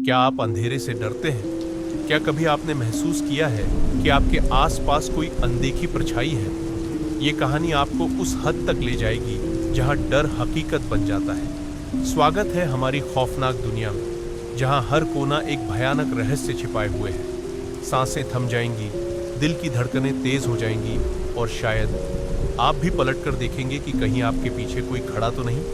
क्या आप अंधेरे से डरते हैं? क्या कभी आपने महसूस किया है कि आपके आसपास कोई अनदेखी परछाई है? ये कहानी आपको उस हद तक ले जाएगी जहां डर हकीकत बन जाता है। स्वागत है हमारी खौफनाक दुनिया में, जहां हर कोना एक भयानक रहस्य छिपाए हुए है। सांसें थम जाएंगी, दिल की धड़कनें तेज हो जाएंगी और शायद आप भी पलट कर देखेंगे कि कहीं आपके पीछे कोई खड़ा तो नहीं।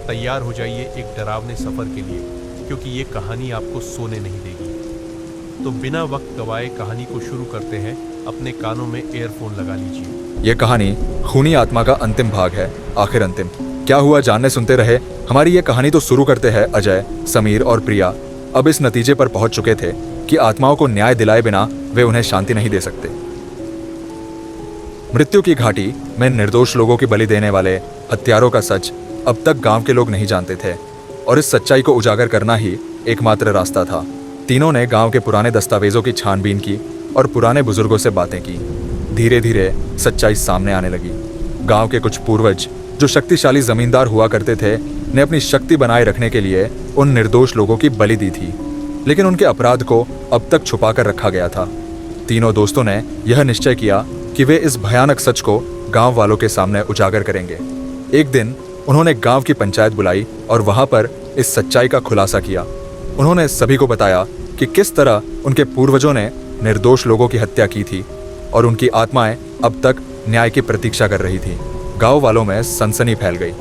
तैयार हो जाइए एक डरावने सफर के लिए, क्योंकि ये कहानी आपको सोने नहीं देगी। तो बिना वक्त गवाए कहानी को शुरू करते हैं। अपने कानों में एयरफोन लगा लीजिए। यह कहानी खूनी आत्मा का अंतिम भाग है। आखिर अंतिम क्या हुआ जानने सुनते रहे। हमारी ये कहानी तो शुरू करते हैं अजय, समीर और प्रिया अब इस नतीजे पर पहुंच चुके थे कि आत्माओं को न्याय दिलाए बिना वे उन्हें शांति नहीं दे सकते। मृत्यु की घाटी में निर्दोष लोगों की बलि देने वाले हत्यारों का सच अब तक गांव के लोग नहीं जानते थे, और इस सच्चाई को उजागर करना ही एकमात्र रास्ता था। तीनों ने गांव के पुराने दस्तावेजों की छानबीन की और पुराने बुजुर्गों से बातें की। धीरे धीरे सच्चाई सामने आने लगी। गांव के कुछ पूर्वज जो शक्तिशाली जमींदार हुआ करते थे ने अपनी शक्ति बनाए रखने के लिए उन निर्दोष लोगों की बलि दी थी, लेकिन उनके अपराध को अब तक छुपा कर रखा गया था। तीनों दोस्तों ने यह निश्चय किया कि वे इस भयानक सच को गांव वालों के सामने उजागर करेंगे। एक दिन उन्होंने गांव की पंचायत बुलाई और वहां पर इस सच्चाई का खुलासा किया। उन्होंने सभी को बताया कि किस तरह उनके पूर्वजों ने निर्दोष लोगों की हत्या की थी और उनकी आत्माएं अब तक न्याय की प्रतीक्षा कर रही थी। गांव वालों में सनसनी फैल गई।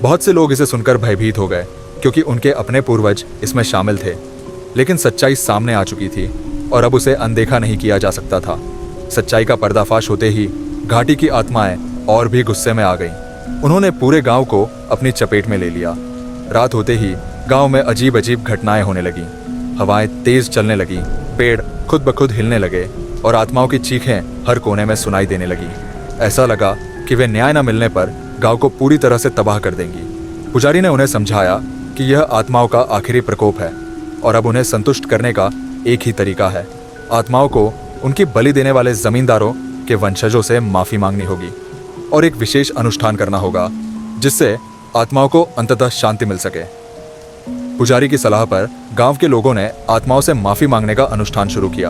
बहुत से लोग इसे सुनकर भयभीत हो गए, क्योंकि उनके अपने पूर्वज इसमें शामिल थे। लेकिन सच्चाई सामने आ चुकी थी और अब उसे अनदेखा नहीं किया जा सकता था। सच्चाई का पर्दाफाश होते ही घाटी की आत्माएं और भी गुस्से में आ गईं। उन्होंने पूरे गांव को अपनी चपेट में ले लिया। रात होते ही गांव में अजीब अजीब घटनाएं होने लगीं। हवाएं तेज चलने लगीं, पेड़ खुद ब खुद हिलने लगे और आत्माओं की चीखें हर कोने में सुनाई देने लगी। ऐसा लगा कि वे न्याय न मिलने पर गांव को पूरी तरह से तबाह कर देंगी। पुजारी ने उन्हें समझाया कि यह आत्माओं का आखिरी प्रकोप है और अब उन्हें संतुष्ट करने का एक ही तरीका है। आत्माओं को उनकी बलि देने वाले जमींदारों के वंशजों से माफी मांगनी होगी और एक विशेष अनुष्ठान करना होगा, जिससे आत्माओं को अंततः शांति मिल सके। पुजारी की सलाह पर गांव के लोगों ने आत्माओं से माफी मांगने का अनुष्ठान शुरू किया।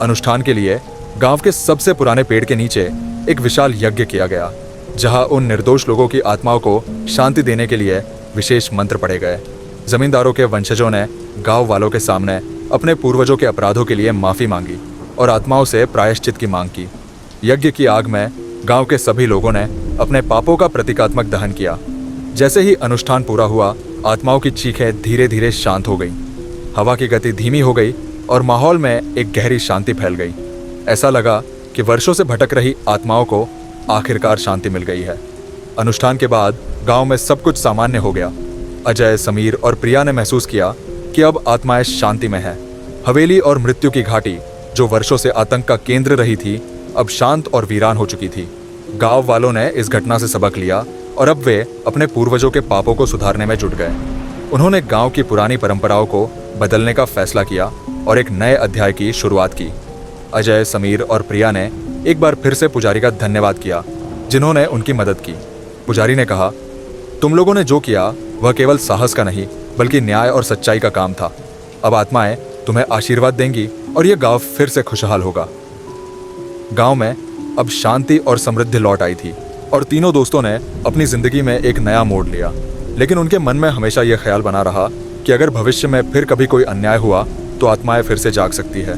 अनुष्ठान के लिए गांव के सबसे पुराने पेड़ के नीचे एक विशाल यज्ञ किया गया, जहां उन निर्दोष लोगों की आत्माओं को शांति देने के लिए विशेष मंत्र पढ़े गए। जमींदारों के वंशजों ने गांव वालों के सामने अपने पूर्वजों के अपराधों के लिए माफी मांगी और आत्माओं से प्रायश्चित की मांग की। यज्ञ की आग में गांव के सभी लोगों ने अपने पापों का प्रतीकात्मक दहन किया। जैसे ही अनुष्ठान पूरा हुआ, आत्माओं की चीखें धीरे धीरे शांत हो गईं। हवा की गति धीमी हो गई और माहौल में एक गहरी शांति फैल गई। ऐसा लगा कि वर्षों से भटक रही आत्माओं को आखिरकार शांति मिल गई है। अनुष्ठान के बाद गांव में सब कुछ सामान्य हो गया। अजय, समीर और प्रिया ने महसूस किया कि अब आत्माएं शांति में हैं। हवेली और मृत्यु की घाटी, जो वर्षों से आतंक का केंद्र रही थी, अब शांत और वीरान हो चुकी थी। गांव वालों ने इस घटना से सबक लिया और अब वे अपने पूर्वजों के पापों को सुधारने में जुट गए। उन्होंने गांव की पुरानी परंपराओं को बदलने का फैसला किया और एक नए अध्याय की शुरुआत की। अजय, समीर और प्रिया ने एक बार फिर से पुजारी का धन्यवाद किया, जिन्होंने उनकी मदद की। पुजारी ने कहा, तुम लोगों ने जो किया वह केवल साहस का नहीं, बल्कि न्याय और सच्चाई का काम था। अब आत्माएं तुम्हें आशीर्वाद देंगी और यह गांव फिर से खुशहाल होगा। गांव में अब शांति और समृद्धि लौट आई थी और तीनों दोस्तों ने अपनी जिंदगी में एक नया मोड़ लिया। लेकिन उनके मन में हमेशा यह ख्याल बना रहा कि अगर भविष्य में फिर कभी कोई अन्याय हुआ तो आत्माएं फिर से जाग सकती है।